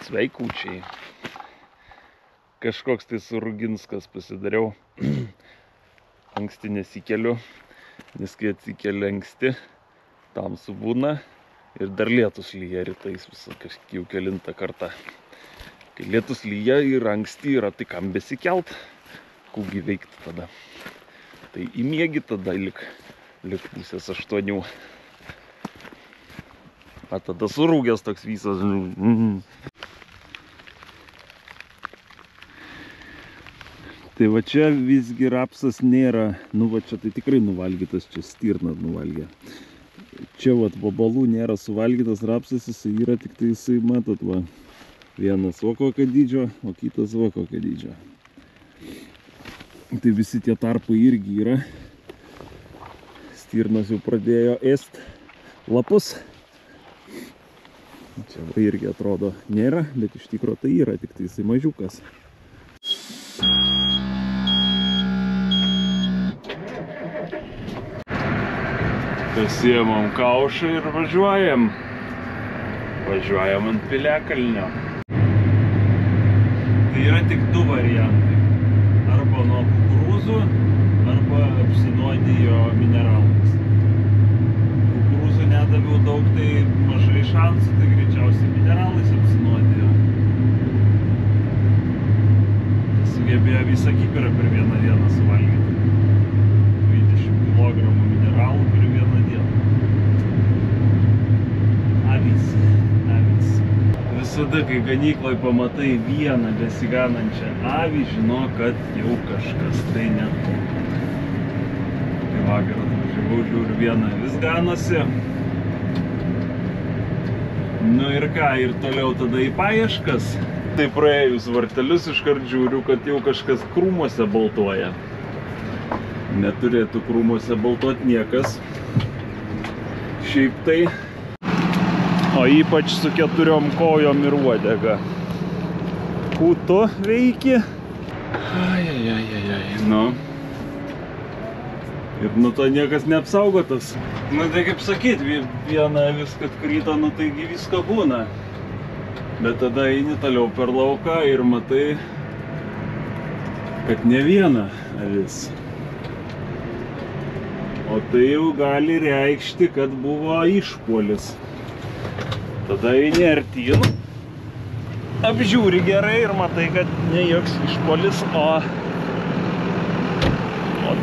Sveikučiai. Kažkoks tai Suruginskas pasidariau. Anksti nesikeliu, nes kai atsikeli anksti, tamsu būna ir dar lietus lyja rytais visą kažkiek jau kelintą kartą. Kai lietus lyja ir anksti yra, tai kam besikelt, kūgi veikti tada. Tai įmiegi tada lik 7:30. A tada surūgęs toks visas. Tai va čia visgi rapsas nėra, nu va čia tai tikrai nuvalgytas, čia stirna nuvalgė. Čia va vabalų nėra suvalgytas rapsas, jisai yra tik tai jisai, matot va, vienas va kokio dydžio, o kitas va kokio dydžio. Tai visi tie tarpai irgi yra. Stirnos jau pradėjo ėst lapus. Čia va irgi atrodo nėra, bet iš tikro tai yra, tik tai jisai mažiukas. Pasiemam kaušą ir važiuojam. Važiuojam ant Piliakalnio. Tai yra tik du variantai. Arba nuo kukurūzų, arba apsinuodijo mineralais. Kukurūzų nedaviau daug, tai mažai šansų, tai greičiausiai mineralais apsinuodijo. Sugebėjo visą kibirą per vieną dieną suvalgyti. 20 kg mineralų per vieną dieną. Avys. Visada, kai ganykloj pamatai vieną besiganančią avį, žino, kad jau kažkas tai ne to. Tai vakar atvažiavau, žiūriu, vieną avis ganosi. Nu ir ką, ir toliau tada į paieškas. Tai praėjus vartelius iškart žiūriu, kad jau kažkas krūmuose baltuoja. Neturėtų krūmuose baltuoti niekas. Šiaip tai. O ypač su 4 kojom ir uodega. Kūtu veiki. Ai. Nu. Ir nuo to niekas neapsaugotas. Nu tai kaip sakyt, viena avis kad kryto, nu taigi visko būna. Bet tada eini toliau per lauką ir matai, kad ne viena avis. O tai jau gali reikšti, kad buvo išpuolis. Tada eini artyn, apžiūri gerai ir matai, kad ne joks išpuolis, o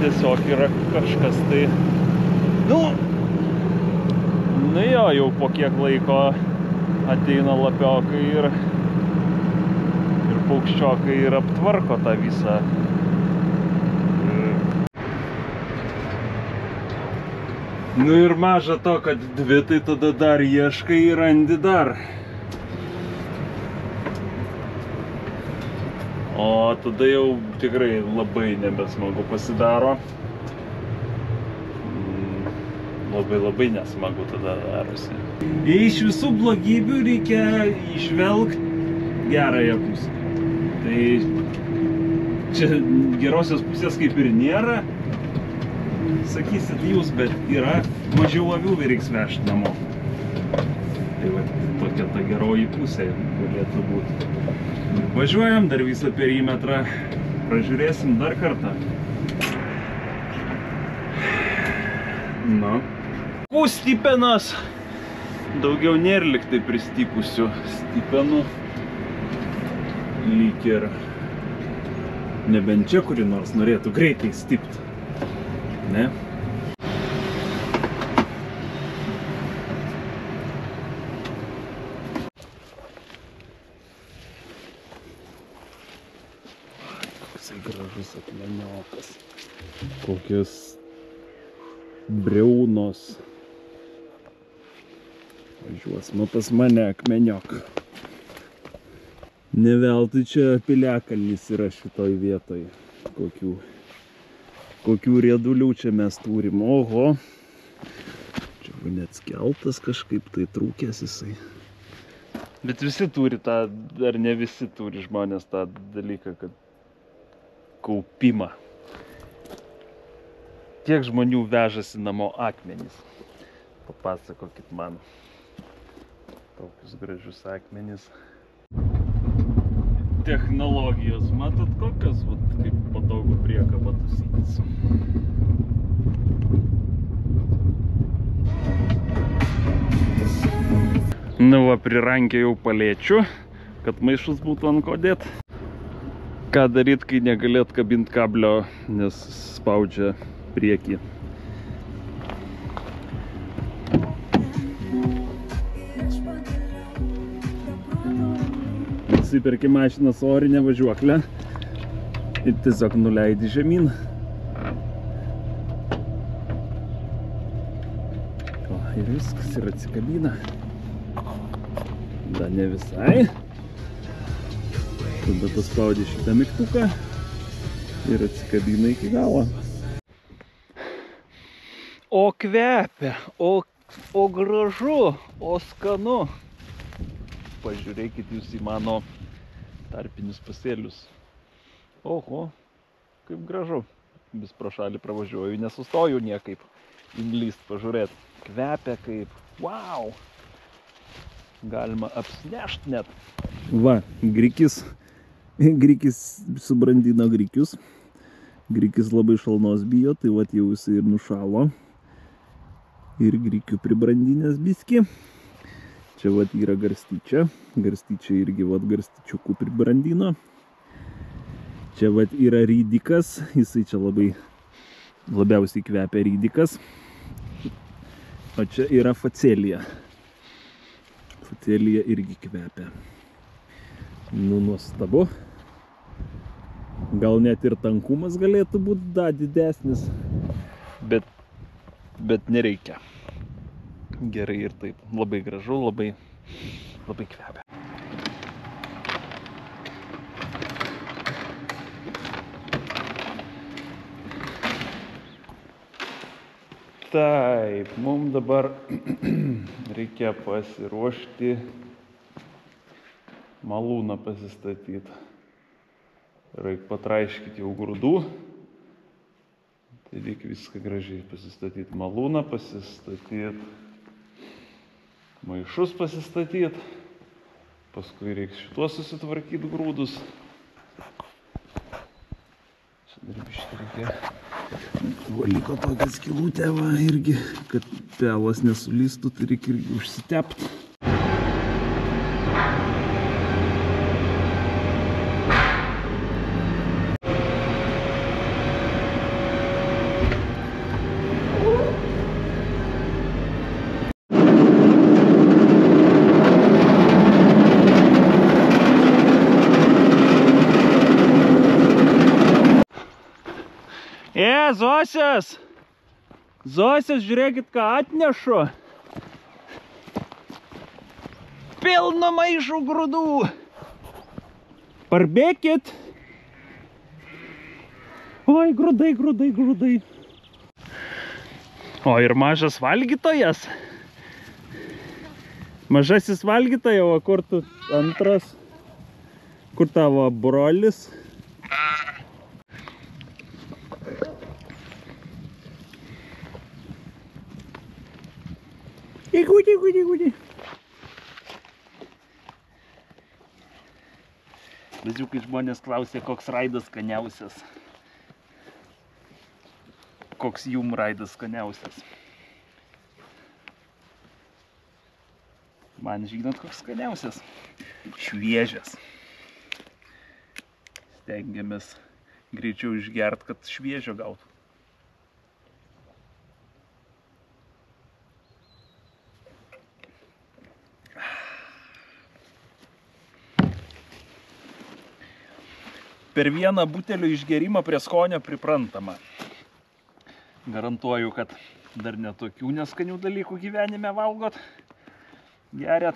tiesiog yra kažkas tai. Nu jo, jau po kiek laiko ateina lapiokai ir paukščiokai ir aptvarko tą visą. Nu ir maža to, kad dvi, tai tada dar ieškai ir randi dar. O tada jau tikrai labai nebesmagu pasidaro. Labai nesmagu tada darosi. Iš visų blogybių reikia išvelgti gerąją pusę. Tai čia gerosios pusės kaip ir nėra. Sakysit jūs, bet yra mažiau avių reiks vežti namo. Tai va, tokia ta geroji pusė galėtų būti. Važiuojam, dar visą perimetrą pražiūrėsim dar kartą. Nu. Stipenas. Daugiau nėra lyg tai pristypusių stipenų. Lyg ir nebent čia kuri nors norėtų greitai stipti. Ne? Koksai gražus akmeniokas. Kokios briaunos. Važiuosime pas mane akmeniok. Ne veltui čia Piliakalnis yra šitoj vietoj. Kokių riedulių čia mes turim. Oho. Čia net skeltas kažkaip tai trūkęs jisai. Bet visi turi tą, ar ne visi turi žmonės tą dalyką, kad kaupimą. Kiek žmonių vežasi namo akmenys? Papasakokit man. Tokius gražius akmenys. technologijos, matot kokios, vat, kaip patogu priekabą tusytis. Nu va, prirankėjau palėčių, kad maišus būtų ant ko dėt. Ką daryt, kai negalėt kabint kablio, nes spaudžia priekį. Nusiperki mašiną su orinė važiuoklė ir tiesiog nuleidi žemyn. O, ir viskas, ir atsikabina. Da ne visai. Tada paspaudi šitą mygtuką ir atsikabina iki galo. O kvepia, o gražu, o skanu. Pažiūrėkit jūs į mano tarpinius pasėlius. Oho, kaip gražu. Vis pro šalį pravažiuoju, nesustoju niekaip. Imlyst, pažiūrėt. Kvepia kaip. Wow! Galima apsnešt net. Va, grikis subrandino grikius. Grikis labai šalnos bijo, tai vat jau jisai ir nušalo. Ir grikių pribrandinės biski. Čia vat yra garstyčia. Garstyčia irgi vat garstyčiukų pribrandino. Čia vat yra rydikas. Jisai čia labiausiai kvepia rydikas. O čia yra facelija. Facelija irgi kvepia. Nu, nuostabu. Gal net ir tankumas galėtų būti didesnis. Bet nereikia. Gerai ir taip. Labai gražu, labai kvepia. Taip, mums dabar reikia pasiruošti malūną pasistatyti. Reikia patraiškyti jau grūdų. Tai reikia viską gražiai pasistatyti. Malūną pasistatyti. Maišus pasistatyti. Paskui reikia šituos susitvarkyti grūdus. Čia dar biškį reikia. Valiko tokią skylutę va irgi, kad pelas nesulystų, tai reikia irgi užsitepti. Zosias! Zosias, žiūrėkit, ką atnešu. Pilna maišų grūdų. Parbėkit. Oi, grūdai. O ir mažas valgytojas. Mažasis valgytojas, o kur tu antras? Kur tavo brolis? Įgūdį. Laziukai žmonės klausė, koks raidas skaniausias. Koks jum raidas skaniausias. Man žinot, koks skaniausias. Šviežias. Stengiamės greičiau išgert, kad šviežio gautų. Per vieną butelio išgerimą prie skonio priprantama. Garantuoju, kad dar netokių neskanių dalykų gyvenime valgot, geriat.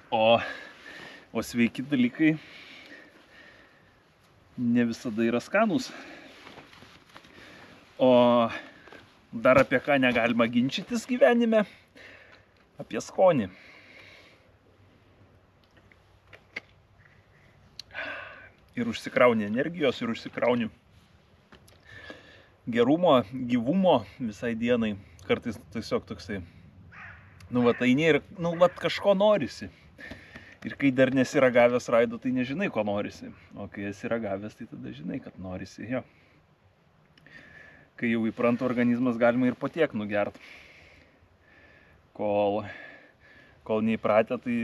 O sveiki dalykai ne visada yra skanūs. O dar apie ką negalima ginčytis gyvenime? Apie skonį. Ir užsikrauni energijos, ir užsikrauni gerumo, gyvumo visai dienai. Kartais tiesiog toksai, nu vat eini ir, nu vat kažko norisi. Ir kai dar nesi ragavęs raido, tai nežinai, ko norisi. O kai esi ragavęs, tai tada žinai, kad norisi jo. Kai jau įpranta organizmas, galima ir po tiek nugert. Kol neįpratę, tai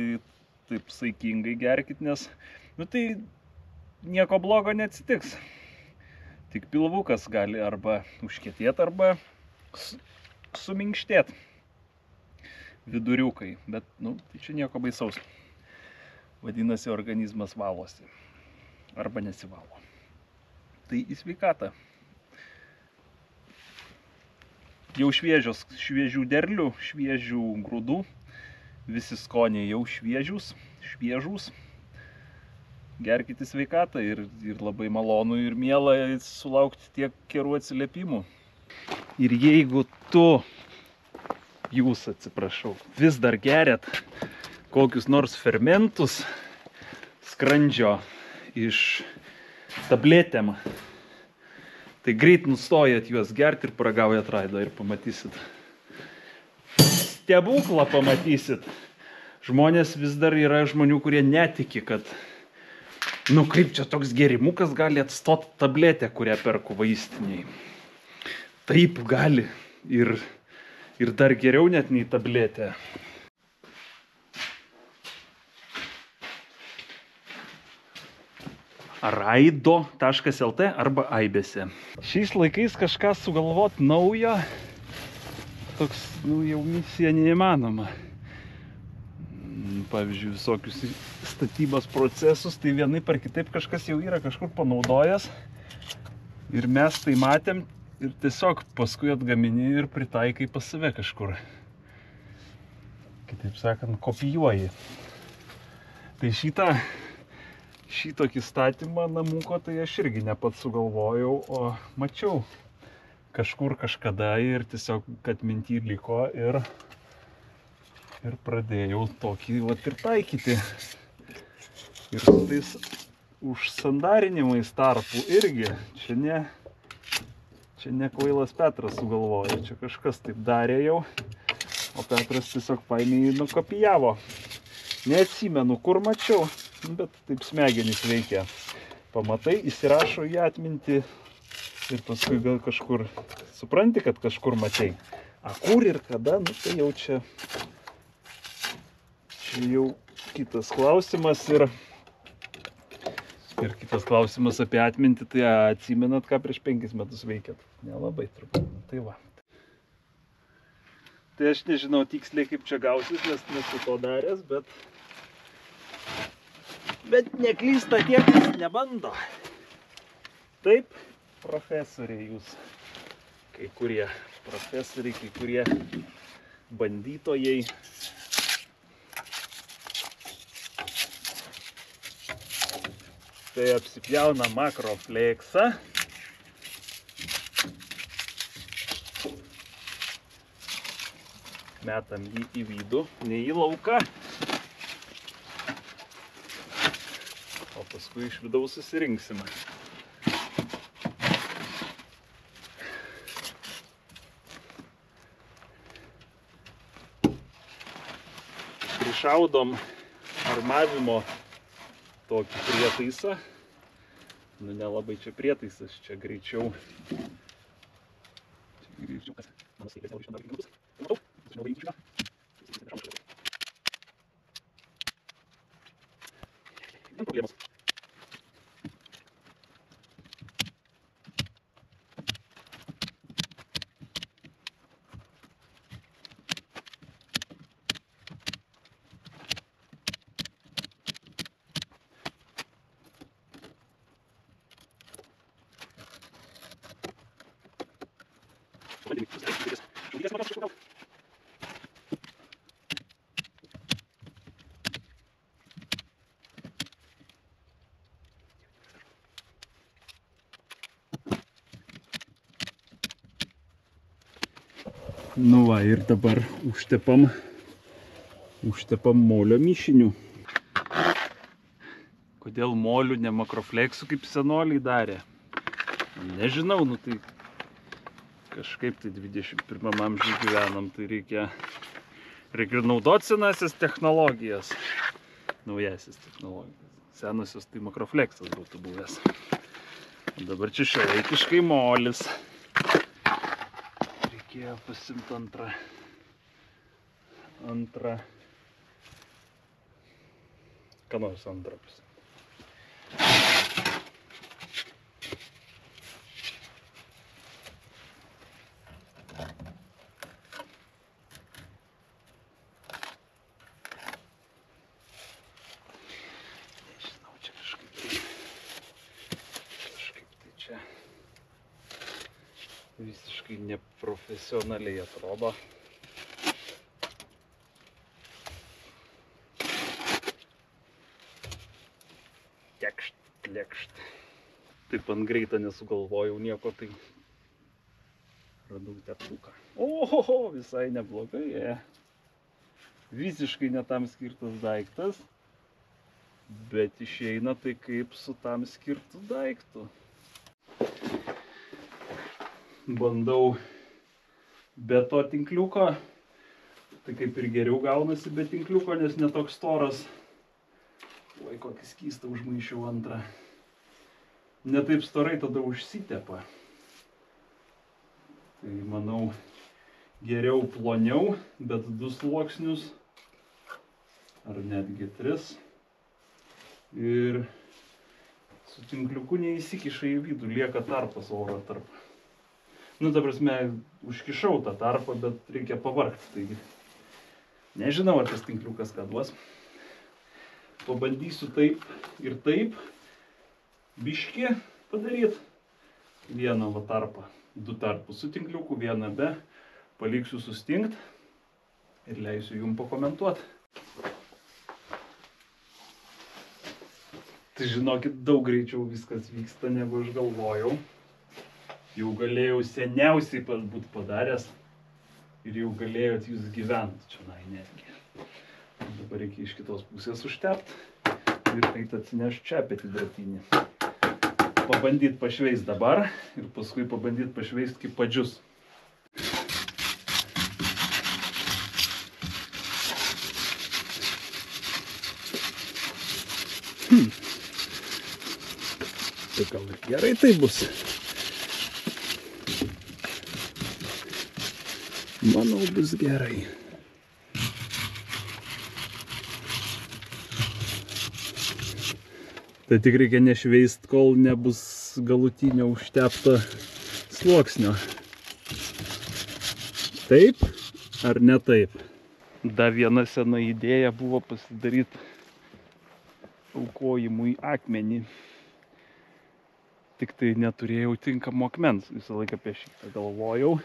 taip saikingai gerkit, nes tai nieko blogo neatsitiks. Tik pilvukas gali arba užkietėti, arba suminkštėti viduriukai. Bet tai čia nieko baisaus. Vadinasi, organizmas valosi. Arba nesivalo. Tai į sveikatą. Jau šviežių derlių, šviežių grūdų. Visi skoniai jau šviežūs. Gerkite sveikatą ir labai malonu ir miela sulaukti tiek gerų atsiliepimų. Ir jeigu jūs vis dar geriat kokius nors fermentus skrandžio iš tabletėm, tai greit nustojat juos gerti ir paragaujat raidą ir pamatysit. Stebuklą pamatysit. Žmonės vis dar yra žmonių, kurie netiki, kad kaip čia toks gerimukas gali atstot tabletę, kurią perku vaistiniai. Taip gali. Ir dar geriau net nei tabletė. Raido.lt arba aibėse. Šiais laikais kažką sugalvot naujo, toks, jau misija neįmanoma. Pavyzdžiui, visokius statybos procesus, tai vienaip ar kitaip kažkas jau yra kažkur panaudojęs. Ir mes tai matėm ir tiesiog paskui atgamini ir pritaikai pas save kažkur. Kitaip sakant, kopijuoji. Tai šitokį statymą namuko tai aš irgi ne pats sugalvojau, o mačiau kažkur kažkada ir tiesiog, kad minty liko ir pradėjau tokį ir taikyti. Ir su tais užsandarinimais tarpų irgi. Čia ne kvailas Petras sugalvojo, čia kažkas taip darė jau, o Petras tiesiog paėmė nukopijavo. Neatsimenu, kur mačiau, bet taip smegenys veikia. Pamatai, įsirašo į atmintį ir paskui gal kažkur supranti, kad kažkur matei. A kur ir kada, tai jau čia jau kitas klausimas ir kitas klausimas apie atmintį, tai atsimenat, ką prieš 5 metus veikėt? Nelabai turbūt, tai va. Tai aš nežinau tiksliai, kaip čia gausis, nes nesu to daręs, bet neklysta tie, kas nebando. Taip, profesoriai jūs, kai kurie profesoriai, kai kurie bandytojai. Tai apsipjauna makrofleksą. Metam jį į vidų, ne į lauką. O paskui iš vidaus susirinksime. Prišaudom armavimo tokį prietaisą. Nelabai čia prietaisas, čia greičiau. Kas? Mano skaitlės labai išmenda greičiau. Matau? Aš labai įčiūką. Problemos. Nu va, ir dabar užtepam molio mišiniu. Kodėl molių ne makrofleksų kaip senoliai darė? Nežinau, tai kažkaip tai 21 amžiuje gyvenam, tai reikia naudoti senasias technologijas. naujasis technologijas. Senusios tai makrofleksas būtų buvęs. O dabar čia šiuolaikiškai molis. Reikėjo pasimti antrą. Ką nors antrą pasimti. Visiškai neprofesionaliai atrodo. Lekšt. Taip ant greitą nesugalvojau nieko, tai radau teptuką. Ohoho, visai neblogai. Visiškai netam skirtas daiktas, bet išeina tai kaip su tam skirtu daiktu. Bandau be to tinkliuko, tai kaip ir geriau gaunasi be tinkliuko, nes netoks storas. Oi, kokį skystą užmaišiau antrą. Ne taip storai tada užsitepa. Tai manau geriau ploniau, bet 2 sluoksnius, ar netgi 3. Ir su tinkliuku neįsikiša į vidų, lieka tarpas oro tarp. Nu, ta prasme, užkišau tą tarpą, bet reikia pavargti. Taigi, nežinau, ar tas tinkliukas ką duos. Pabandysiu taip ir taip biškį padaryti. Vieną va tarpą, 2 tarpus su tinkliuku, vieną be. Paliksiu sustingt ir leisiu jum pakomentuoti. Tai žinokit, daug greičiau viskas vyksta, negu aš galvojau. Jau galėjau seniausiai būt padaręs ir jau galėjot jūs gyventi čionai netgi. Dabar reikia iš kitos pusės užtepti ir eit atsinešti čepetį dratinį. Pabandyt pašveist dabar ir paskui pabandyt pašveist kaip padžius. Tai gal ir gerai tai bus. Manau, bus gerai. Tai tik reikia nešveist, kol nebus galutinio užtepto sluoksnio. Taip ar ne taip? Dar viena sena idėja buvo pasidaryti aukojimui akmenį. Tik tai neturėjau tinkamo akmens. Visą laiką apie šitą galvojau.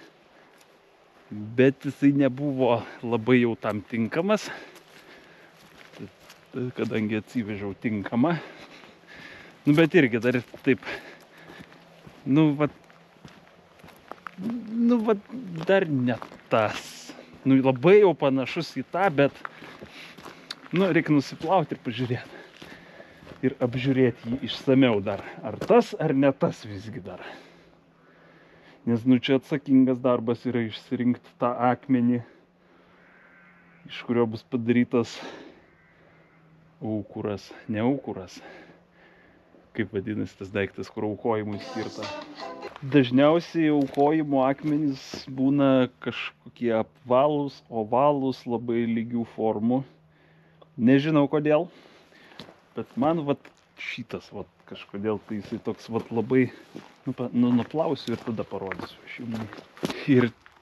Bet jisai nebuvo labai jau tam tinkamas. Kadangi atsivežiau tinkamą. Nu, bet irgi dar taip, dar ne tas. Nu, labai jau panašus į tą, bet, reikia nusiplauti ir pažiūrėti. Ir apžiūrėti jį išsameu dar. Ar tas, ar ne tas visgi dar. Nes, čia atsakingas darbas yra išsirinkti tą akmenį, iš kurio bus padarytas aukuras, ne aukuras. Kaip vadinasi tas daiktas, kur aukojimui skirta. Dažniausiai aukojimo akmenys būna kažkokie apvalūs, ovalūs, labai lygių formų. Nežinau kodėl, bet man šitas kažkodėl tai jisai toks labai, nuplausiu ir tada parodysiu aš jums.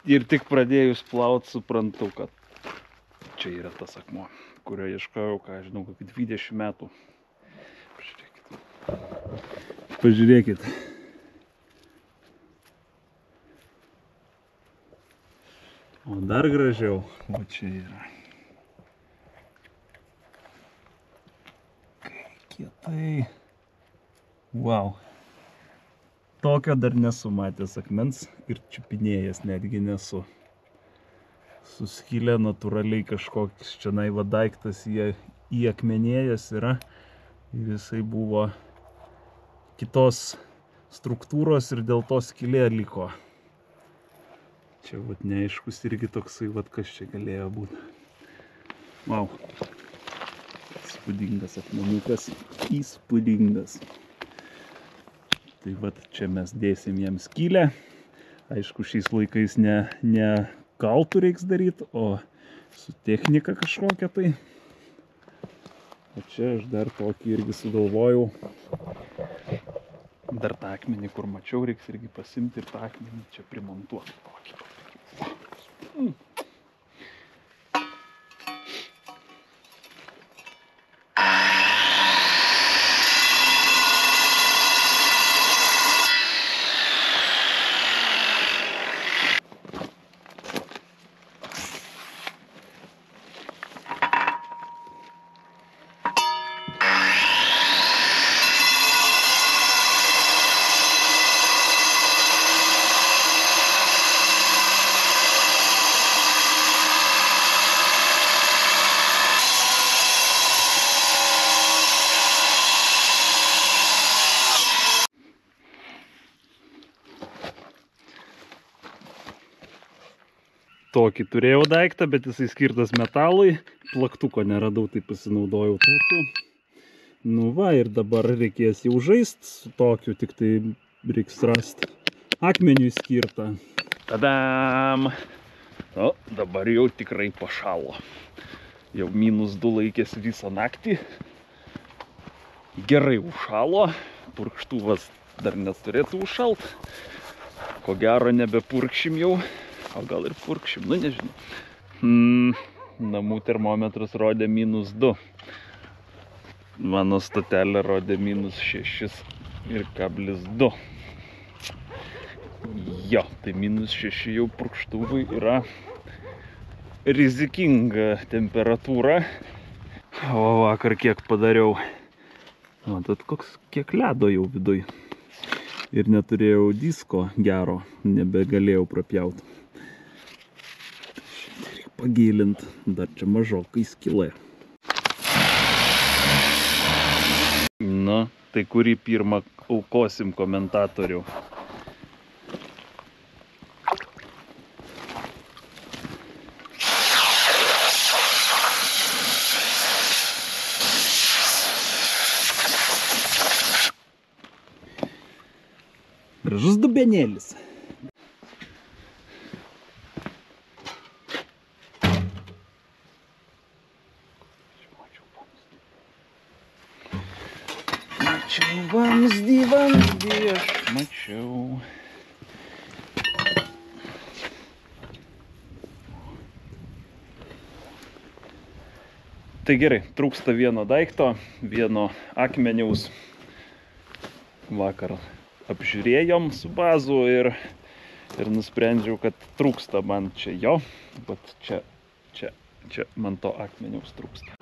Ir tik pradėjus plaut suprantu, kad čia yra tas akmuo, kurio ieškojau, žinau, kokį 20 metų. Pažiūrėkit. O dar gražiau. O čia yra. Kietai. Wow. Tokio dar nesu matęs akmens ir čiupinėjęs netgi nesu. Suskylę natūraliai kažkoks čionai daiktas įakmenėjęs yra. Ir jisai buvo kitos struktūros ir dėl to skylė liko. Čia neaiškus irgi toksai, kas čia galėjo būti. Wow. įspūdingas akmenukas, įspūdingas. Tai vat čia mes dėsim jam skylę. Aišku, šiais laikais ne kaltų reiks daryti, o su technika kažkokia tai. O čia aš dar tokį irgi sugalvojau. Dar tą akmenį, kur mačiau, reiks irgi pasimti ir tą akmenį čia primontuoti tokį. Tokį turėjau daiktą, bet jisai skirtas metalui. Plaktuko neradau, tai pasinaudojau tokiu. Nu va, ir dabar reikės jau žaist su tokiu, tik tai reiks rasti akmeniui skirtą. Tadam! O, dabar jau tikrai pašalo. Jau -2 laikėsi visą naktį. Gerai užšalo. Purkštuvas dar neturėtų užšalt. Ko gero nebepurkšim jau. O gal ir purkšim, nu nežinau. Namų termometras rodė -2. Mano stotelė rodė -6,2. Jo, tai -6 jau purkštuvui yra rizikinga temperatūra. O vakar kiek padariau. Matot, kiek ledo jau viduj. Ir neturėjau disko gero, nebegalėjau prapjauti. Pagilint, dar čia mažokai skylė. Nu, tai kurį pirmą aukosim komentatorių? Gražus dubenėlis. Vamzdį, aš mačiau. Tai gerai, trūksta vieno daikto, vieno akmeniaus. Vakar apžiūrėjom su bazu ir nusprendžiau, kad trūksta man čia jo, bet čia man to akmeniaus trūksta.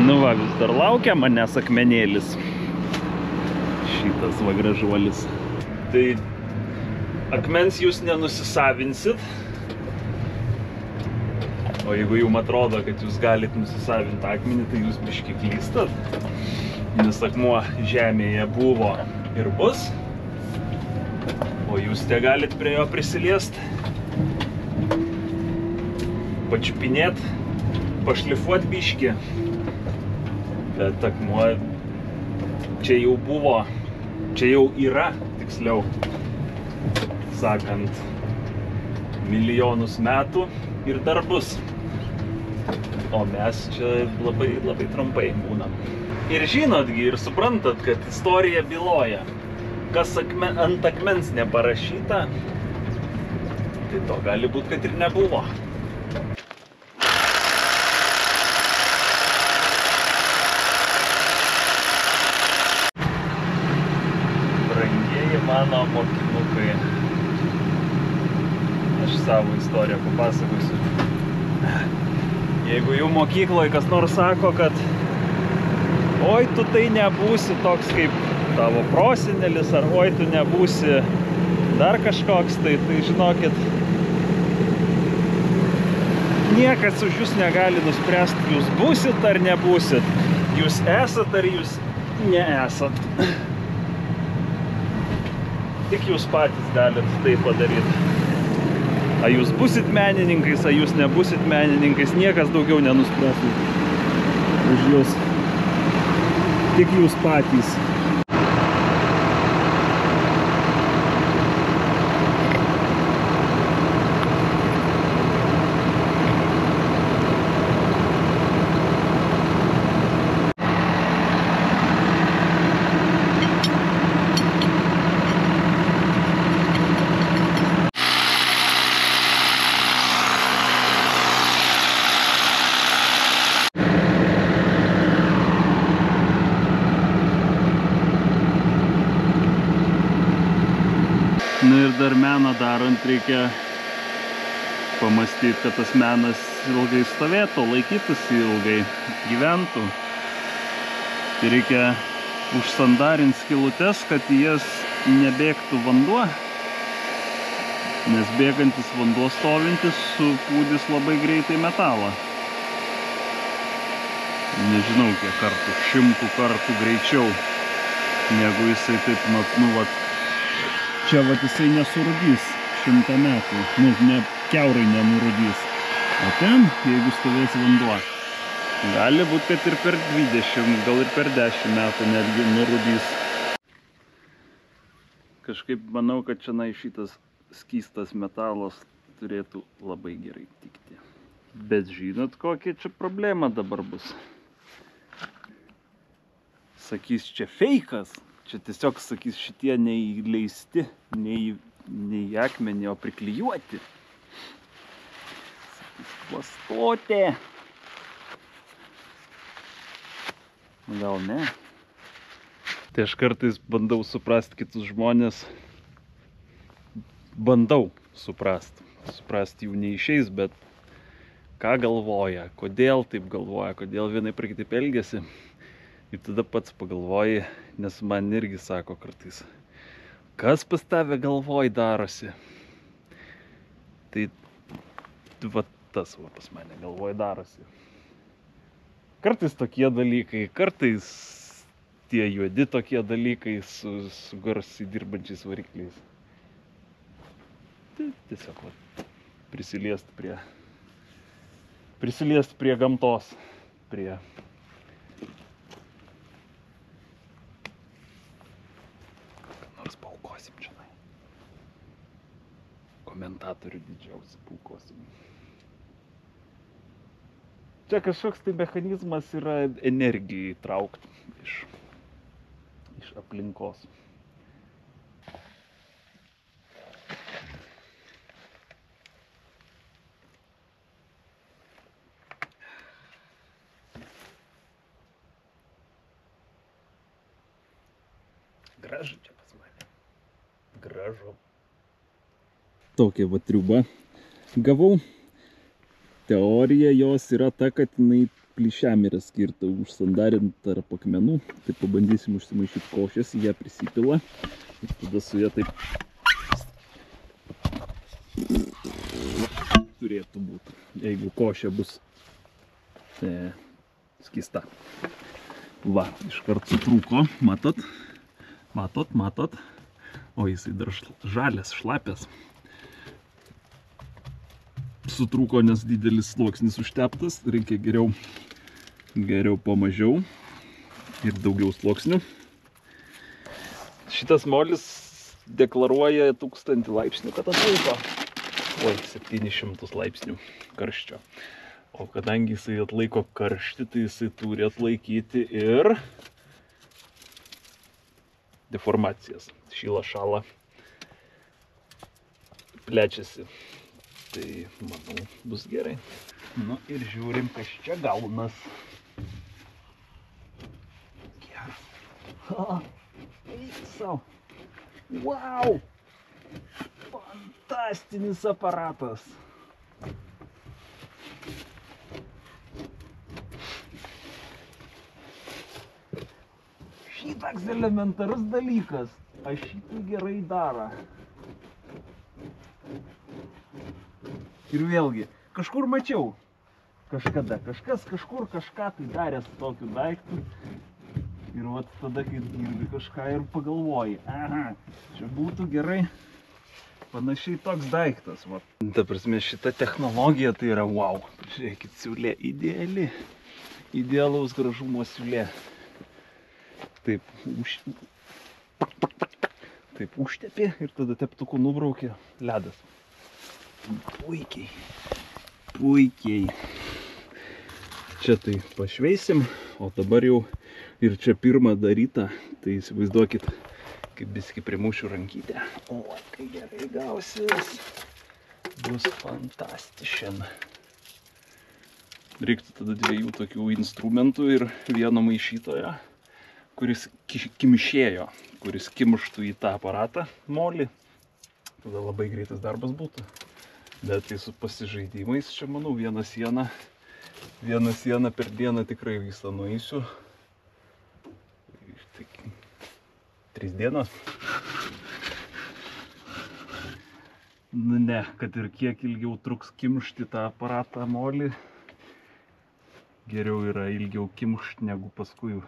Nu va, vis dar laukia manęs akmenėlis. Šitas va gražuolis. Tai akmens jūs nenusisavinsit. O jeigu jums atrodo, kad jūs galite nusisavinti akmenį, tai jūs biškį klystat. Nes akmuo žemėje buvo ir bus. O jūs te galite prie jo prisiliest. Pačiupinėt, pašlifuot biškį. Bet akmuo čia jau buvo. Čia jau yra, tiksliau sakant, milijonus metų ir dar bus. O mes čia labai trumpai būnam. Ir žinotgi, ir suprantat, kad istorija byloja. Kas ant akmens neparašyta, tai to gali būt, kad ir nebuvo. Mano mokinukai. Aš savo istoriją papasakosiu. Jeigu jų mokykloje kas nors sako, kad oi, tu tai nebūsi toks kaip tavo prosenelis, ar oi, tu nebūsi dar kažkoks, tai žinokit, niekas už jūs negali nuspręsti, jūs būsit ar nebūsit. Jūs esat ar jūs neesat. Tik jūs patys galit tai padaryti. Ar jūs busit menininkais, ar jūs nebusit menininkais, niekas daugiau nenuspręs už jūs. tik jūs patys. Na ir dar meną darant reikia pamastyti, kad tas menas ilgai stovėtų, laikytųsi ilgai, gyventų. Tai reikia užsandarinti skylutes, kad į jas nebėgtų vanduo, nes bėgantis vanduo stovintis supūdys labai greitai metalą. Nežinau kiek kartų, 100 kartų greičiau, negu jisai taip, čia vat jisai nesurūdys 100 metų, ne kiaurai nenurūdys. O ten, jeigu stovės vanduo, gali būt, kad ir per 20, gal ir per 10 metų netgi nurūdys. Kažkaip manau, kad čia šitas skystas metalas turėtų labai gerai tikti. Bet žinot, kokia čia problema dabar bus? Sakys, čia feikas. Čia tiesiog, sakys, šitie neįleisti, nei į akmenį, o priklijuoti. Sakys, klastotė. Gal ne? Tai aš kartais bandau suprasti kitus žmonės. Bandau suprasti jų neišeis, bet ką galvoja, kodėl taip galvoja, kodėl vienai per kitaip elgiasi. Ir tada pats pagalvoji, nes man irgi sako kartais, kas pas tave galvoj darosi. Tai va tas va pas mane galvoj darosi. Kartais tokie dalykai, kartais tie juodi tokie dalykai su garsiai dirbančiais varikliais. Tai tiesiog va, prisiliest prie gamtos, prie komentatorių didžiausių paukosim. Čia kažkoks tai mechanizmas yra energijai traukti iš aplinkos. Gražu čia pas mane. Gražu. Tokia va triuba gavau. Teorija jos yra ta, kad jinai plyšiam yra skirta užsandarinti tarp akmenų. Tai pabandysim užsimaišyti košės, ją prisipila. Ir tada su ją taip turėtų būti, jeigu košė bus skysta. Va, iškart sutrūko, matot? O jisai dar žalias, šlapias. Sutrūko, nes didelis sluoksnis užteptas, reikia geriau pamažiau ir daugiau sluoksnių. Šitas molis deklaruoja 1000 laipsnių, kad atlaiko. Oi, 700 laipsnių karščio. O kadangi jisai atlaiko karštį, tai jisai turi atlaikyti ir deformacijas. Šyla, šala, plečiasi. Tai, manau, bus gerai. Nu ir žiūrim, kas čia gaunas. Geras. Eik sau. Wow! Fantastinis aparatas. Šitoks elementarus dalykas. Aš šitą gerai daro. Ir vėlgi, kažkur mačiau kažkada, kažkas kažkur kažką tai darė su tokiu daiktu. Ir vat tada, kai dirbi kažką ir pagalvoji, aha, čia būtų gerai panašiai toks daiktas. Va. Ta prasme, šita technologija tai yra wow. Žiūrėkit, siūlė ideali, idealaus gražumo siūlė. taip užtepė ir tada teptuku nubraukė ledas. Puikiai. Čia tai pašveisim, o dabar jau ir čia pirmą darytą, tai įsivaizduokit, kaip biskį primušiu rankytę. O, kai gerai gausis, bus fantastišen. Reiktų tada dviejų tokių instrumentų ir vieno maišytojo, kuris kimšėjo, kuris kimštų į tą aparatą molį. Tada labai greitas darbas būtų. Bet tai su pasižaidimais, čia manau, vieną sieną per dieną tikrai visą nueisiu. Tai 3 dienos. Nu ne, kad ir kiek ilgiau truks kimšti tą aparatą molį, geriau yra ilgiau kimšti negu paskui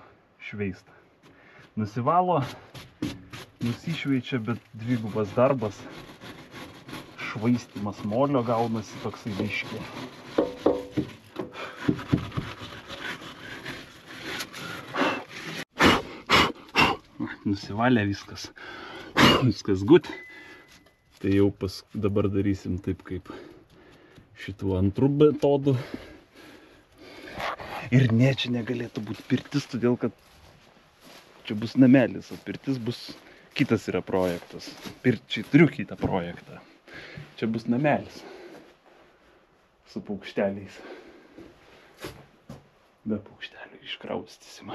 šveist. Nusivalo, nusišveičia, bet dvigubas darbas. Švaistymas molio gaunasi toksai biškį. Nusivalė viskas. Viskas gut. Tai jau dabar darysim taip kaip šitų antrų metodų. Ir ne, čia negalėtų būti pirtis, todėl kad čia bus namelis, o pirtis bus kitas yra projektas. Pirčiai turiu kitą projektą. Čia bus namelis su paukšteliais. Be paukštelių iškraustysim.